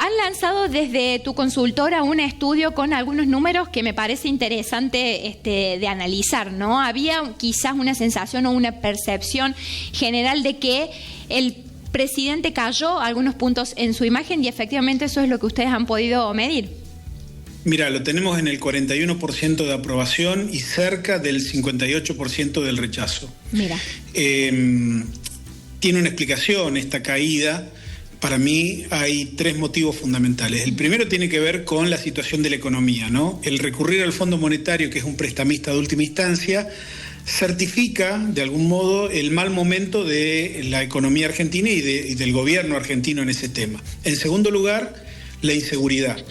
Han lanzado desde tu consultora un estudio con algunos números que me parece interesante de analizar, ¿no? Había quizás una sensación o una percepción general de que el presidente cayó algunos puntos en su imagen y efectivamente eso es lo que ustedes han podido medir. Mira, lo tenemos en el 41% de aprobación y cerca del 58% del rechazo. Mira. Tiene una explicación esta caída. Para mí hay tres motivos fundamentales. El primero tiene que ver con la situación de la economía, ¿no? El recurrir al Fondo Monetario, que es un prestamista de última instancia, certifica de algún modo el mal momento de la economía argentina y del gobierno argentino en ese tema. En segundo lugar, la inseguridad.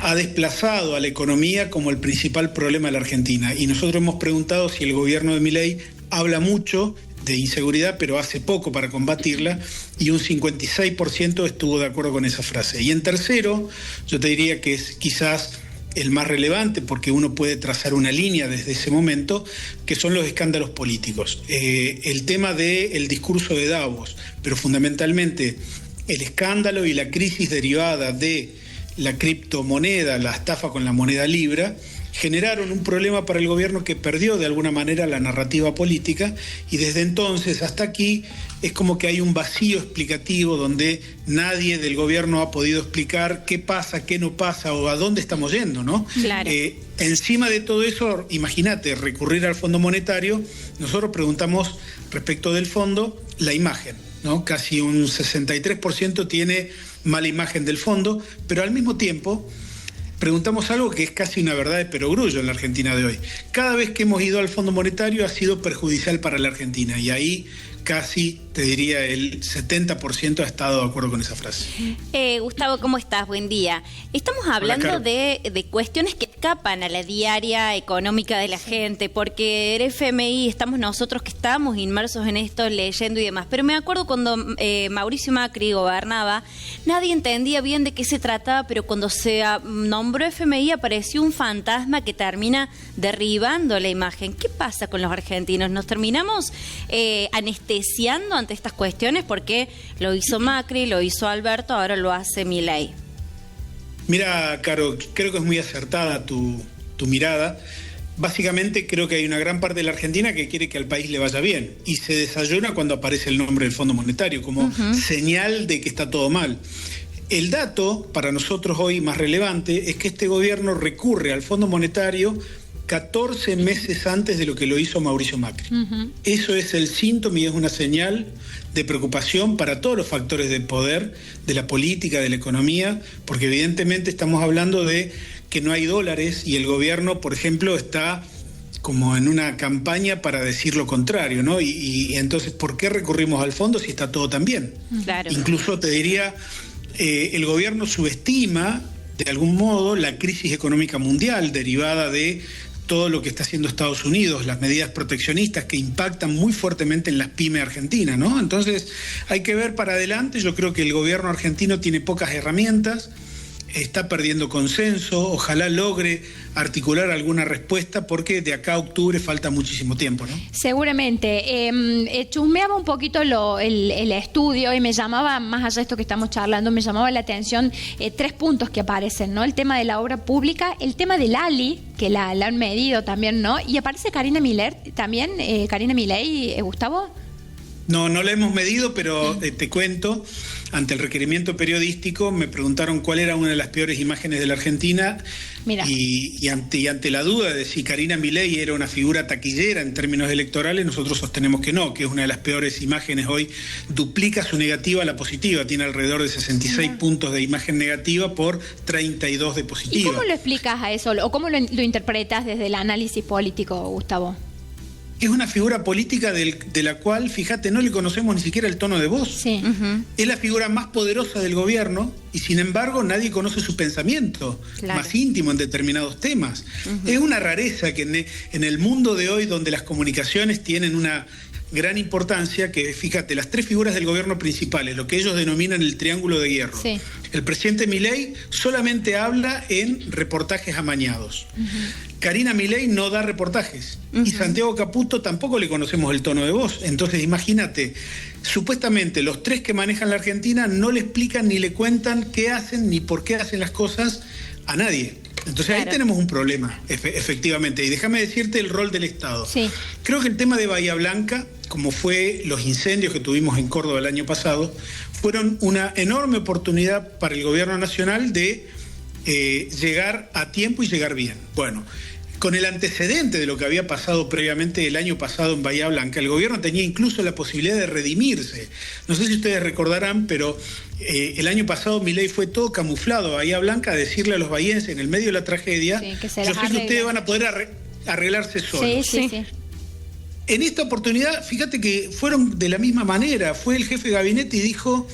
Ha desplazado a la economía como el principal problema de la Argentina. Y nosotros hemos preguntado si el gobierno de Milei habla mucho de inseguridad, pero hace poco para combatirla, y un 56% estuvo de acuerdo con esa frase. Y en tercero, yo te diría que es quizás el más relevante, porque uno puede trazar una línea desde ese momento, que son los escándalos políticos. El tema del discurso de Davos, pero fundamentalmente el escándalo y la crisis derivada de la criptomoneda, la estafa con la moneda Libra, generaron un problema para el gobierno que perdió de alguna manera la narrativa política, y desde entonces hasta aquí es como que hay un vacío explicativo donde nadie del gobierno ha podido explicar qué pasa, qué no pasa o a dónde estamos yendo, ¿no? Claro. Encima de todo eso, imagínate, recurrir al Fondo Monetario. Nosotros preguntamos respecto del fondo la imagen, ¿no? Casi un 63% tiene mala imagen del fondo, pero al mismo tiempo preguntamos algo que es casi una verdad de perogrullo en la Argentina de hoy. Cada vez que hemos ido al Fondo Monetario ha sido perjudicial para la Argentina, y ahí casi, te diría, el 70% ha estado de acuerdo con esa frase. Gustavo, ¿cómo estás? Buen día. Estamos hablando de cuestiones que escapan a la diaria económica de la gente, porque el FMI, estamos nosotros que estamos inmersos en esto, leyendo y demás. Pero me acuerdo cuando Mauricio Macri gobernaba, nadie entendía bien de qué se trataba, pero cuando se nombró FMI apareció un fantasma que termina derribando la imagen. ¿Qué pasa con los argentinos? ¿Nos terminamos anestesiando ante estas cuestiones? Porque lo hizo Macri, lo hizo Alberto, ahora lo hace Milei. Mira, Caro, creo que es muy acertada tu mirada. Básicamente creo que hay una gran parte de la Argentina que quiere que al país le vaya bien y se desayuna cuando aparece el nombre del Fondo Monetario como señal de que está todo mal. El dato para nosotros hoy más relevante es que este gobierno recurre al Fondo Monetario 14 meses antes de lo que lo hizo Mauricio Macri. Eso es el síntoma y es una señal de preocupación para todos los factores de poder, de la política, de la economía, porque evidentemente estamos hablando de que no hay dólares y el gobierno, por ejemplo, está como en una campaña para decir lo contrario, ¿no? Y entonces, ¿por qué recurrimos al fondo si está todo tan bien? Claro. Incluso te diría, el gobierno subestima de algún modo la crisis económica mundial derivada de todo lo que está haciendo Estados Unidos, las medidas proteccionistas que impactan muy fuertemente en las pymes argentinas, ¿no? Entonces hay que ver para adelante. Yo creo que el gobierno argentino tiene pocas herramientas, está perdiendo consenso, ojalá logre articular alguna respuesta porque de acá a octubre falta muchísimo tiempo, ¿no? Seguramente. Chusmeaba un poquito el estudio y me llamaba, más allá de esto que estamos charlando, me llamaba la atención tres puntos que aparecen, ¿no? El tema de la obra pública, el tema del ALI, que la han medido también, ¿no? Y aparece Karina Miller también, Karina Milei, Gustavo. No la hemos medido, pero te cuento, ante el requerimiento periodístico me preguntaron cuál era una de las peores imágenes de la Argentina. Mira. Y ante la duda de si Karina Milei era una figura taquillera en términos electorales, nosotros sostenemos que no, que es una de las peores imágenes hoy. Duplica su negativa a la positiva, tiene alrededor de 66 puntos de imagen negativa por 32 de positiva. ¿Y cómo lo explicas a eso o cómo lo interpretas desde el análisis político, Gustavo? Es una figura política de la cual, fíjate, no le conocemos ni siquiera el tono de voz. Sí. Es la figura más poderosa del gobierno y sin embargo nadie conoce su pensamiento más íntimo en determinados temas. Es una rareza que en el mundo de hoy, donde las comunicaciones tienen una gran importancia, que fíjate, las tres figuras del gobierno principales, lo que ellos denominan el triángulo de hierro. Sí. El presidente Milei solamente habla en reportajes amañados. Karina Milei no da reportajes. Y Santiago Caputo tampoco le conocemos el tono de voz. Entonces, imagínate, supuestamente los tres que manejan la Argentina no le explican ni le cuentan qué hacen ni por qué hacen las cosas a nadie. Entonces ahí tenemos un problema, efectivamente. Y déjame decirte el rol del Estado. Sí. Creo que el tema de Bahía Blanca, como fue los incendios que tuvimos en Córdoba el año pasado, fueron una enorme oportunidad para el gobierno nacional de llegar a tiempo y llegar bien. Bueno, con el antecedente de lo que había pasado previamente el año pasado en Bahía Blanca, el gobierno tenía incluso la posibilidad de redimirse. No sé si ustedes recordarán, pero el año pasado Milei fue todo camuflado a Bahía Blanca a decirle a los bahienses en el medio de la tragedia, yo sé que ustedes van a poder arreglarse solos. Sí. En esta oportunidad, fíjate que fueron de la misma manera. Fue el jefe de gabinete y dijo,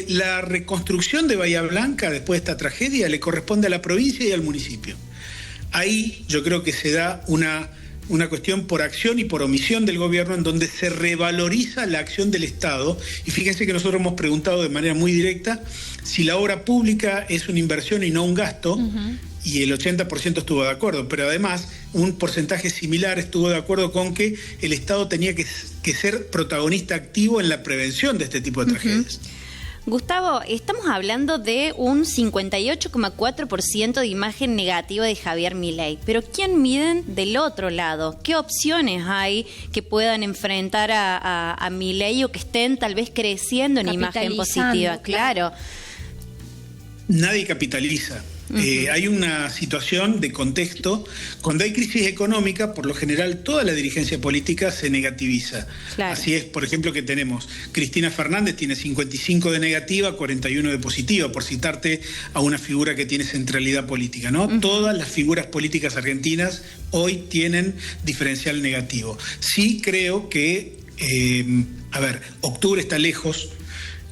la reconstrucción de Bahía Blanca después de esta tragedia le corresponde a la provincia y al municipio. Ahí yo creo que se da una cuestión por acción y por omisión del gobierno en donde se revaloriza la acción del Estado. Y fíjense que nosotros hemos preguntado de manera muy directa si la obra pública es una inversión y no un gasto, y el 80% estuvo de acuerdo, pero además un porcentaje similar estuvo de acuerdo con que el Estado tenía que ser protagonista activo en la prevención de este tipo de tragedias. Gustavo, estamos hablando de un 58,4% de imagen negativa de Javier Milei, pero ¿quién miden del otro lado? ¿Qué opciones hay que puedan enfrentar a Milei o que estén tal vez creciendo en imagen positiva? Claro. Nadie capitaliza. Hay una situación de contexto. Cuando hay crisis económica, por lo general toda la dirigencia política se negativiza. Claro. Así es, por ejemplo, que tenemos Cristina Fernández tiene 55 de negativa, 41 de positiva, por citarte a una figura que tiene centralidad política, ¿no? Todas las figuras políticas argentinas hoy tienen diferencial negativo. Sí creo que, octubre está lejos.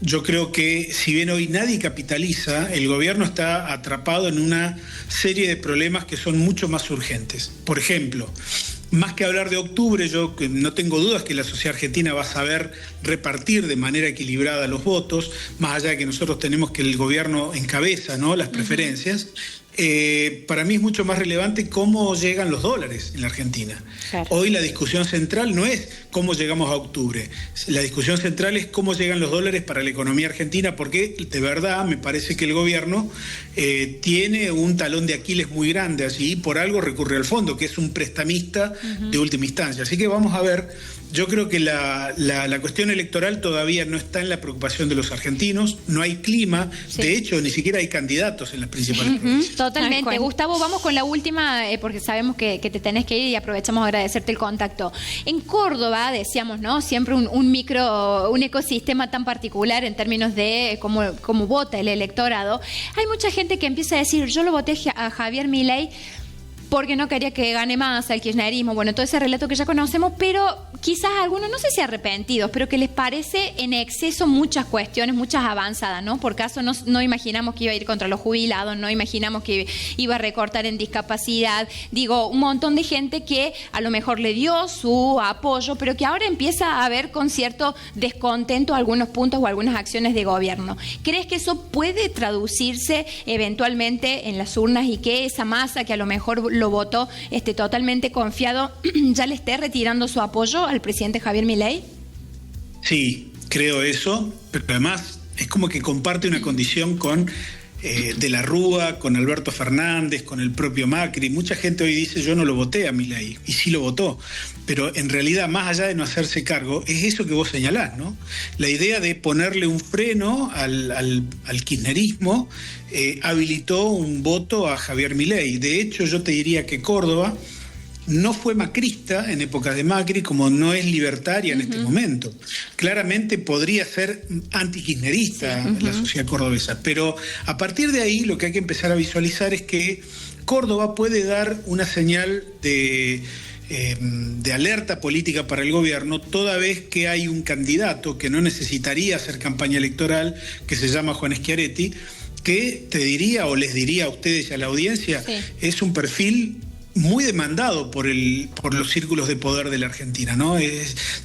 Yo creo que si bien hoy nadie capitaliza, el gobierno está atrapado en una serie de problemas que son mucho más urgentes. Por ejemplo, más que hablar de octubre, yo no tengo dudas que la sociedad argentina va a saber repartir de manera equilibrada los votos, más allá de que nosotros tenemos que el gobierno encabeza, ¿no?, las preferencias. Para mí es mucho más relevante cómo llegan los dólares en la Argentina. Claro. Hoy la discusión central no es cómo llegamos a octubre, la discusión central es cómo llegan los dólares para la economía argentina, porque de verdad me parece que el gobierno tiene un talón de Aquiles muy grande allí y por algo recurre al fondo, que es un prestamista de última instancia. Así que vamos a ver. Yo creo que la cuestión electoral todavía no está en la preocupación de los argentinos, no hay clima, de hecho ni siquiera hay candidatos en las principales provincias. Totalmente. Gustavo, vamos con la última, porque sabemos que te tenés que ir y aprovechamos a agradecerte el contacto. En Córdoba, decíamos, ¿no?, siempre un ecosistema tan particular en términos de cómo vota el electorado. Hay mucha gente que empieza a decir, yo lo voté a Javier Milei porque no quería que gane más al kirchnerismo, bueno, todo ese relato que ya conocemos, pero quizás algunos, no sé si arrepentidos, pero que les parece en exceso muchas cuestiones, muchas avanzadas, ¿no? Por caso no imaginamos que iba a ir contra los jubilados, no imaginamos que iba a recortar en discapacidad, digo, un montón de gente que a lo mejor le dio su apoyo, pero que ahora empieza a ver con cierto descontento algunos puntos o algunas acciones de gobierno. ¿Crees que eso puede traducirse eventualmente en las urnas y que esa masa que a lo mejor lo votó totalmente confiado ya le esté retirando su apoyo al presidente Javier Milei? Sí, creo eso, pero además es como que comparte una condición con de la Rúa, con Alberto Fernández, con el propio Macri. Mucha gente hoy dice yo no lo voté a Milei, y sí lo votó, pero en realidad más allá de no hacerse cargo, es eso que vos señalás, ¿no? La idea de ponerle un freno al kirchnerismo habilitó un voto a Javier Milei. De hecho, yo te diría que Córdoba no fue macrista en épocas de Macri, como no es libertaria en este momento. Claramente podría ser antikirchnerista la sociedad cordobesa, pero a partir de ahí lo que hay que empezar a visualizar es que Córdoba puede dar una señal de alerta política para el gobierno, toda vez que hay un candidato que no necesitaría hacer campaña electoral, que se llama Juan Schiaretti, que te diría o les diría a ustedes y a la audiencia, es un perfil muy demandado por los círculos de poder de la Argentina, ¿no?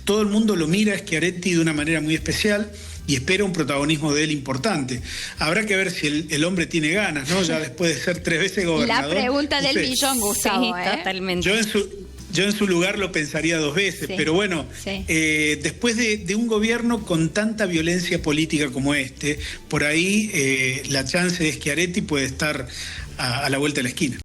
Todo el mundo lo mira a Schiaretti de una manera muy especial, y espera un protagonismo de él importante. Habrá que ver si el hombre tiene ganas, ¿no? Ya después de ser 3 veces gobernador. La pregunta del millón, Gustavo. Sí, totalmente. Yo en su lugar lo pensaría 2 veces, Sí, pero bueno, sí. Después de un gobierno con tanta violencia política como este, por ahí la chance de Schiaretti puede estar a la vuelta de la esquina.